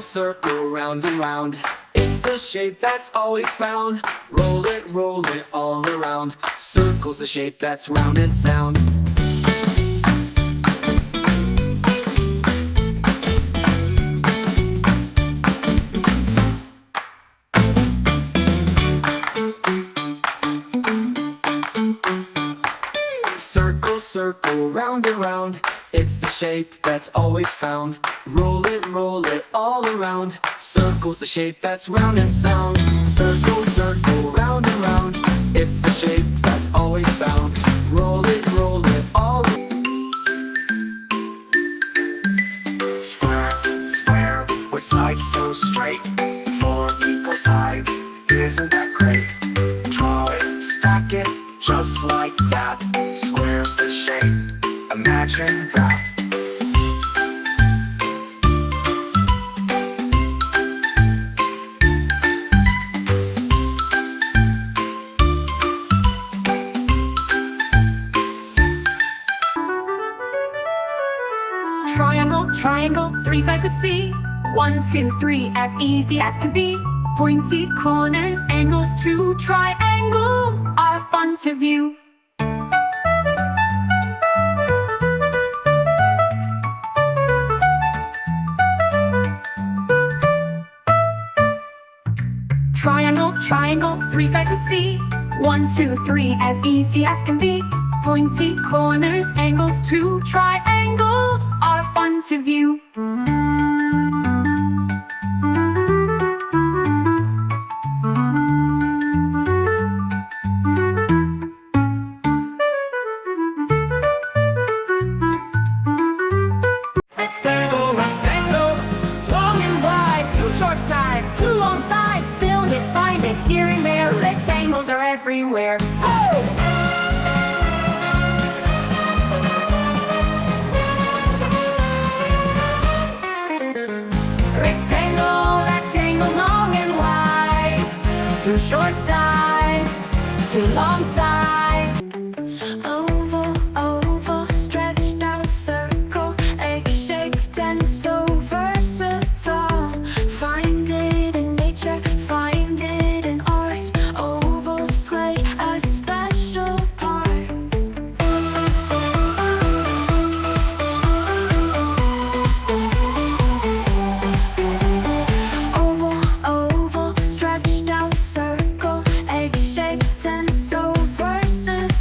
circle, round and round. It's the shape that's always found. Roll it all around. Circle's the shape that's round and sound. Circle, circle, round and round. It's the shape that's always found. Roll it all around. Circle's the shape that's round and sound. Circle, circle, round and round. It's the shape that's always found. Roll it all. Square, square, with sides so straight. 4 equal sides, isn't that great? Draw it, stack it, just like that. Square's the shape, imagine that. Triangle, triangle, 3 sides to see. 1, 2, 3, as easy as can be. Pointy corners, angles, 2 triangles are fun to view. Triangle, triangle, 3 sides to see. 1, 2, 3, as easy as can be. Pointy corners, angles, 2 triangles are fun to view. Rectangle, rectangle, long and wide. 2 short sides, 2 long sides. Build it, find it, here and there. Rectangles are everywhere. Oh! Rectangle, rectangle, long and wide. 2 short sides, 2 long sides.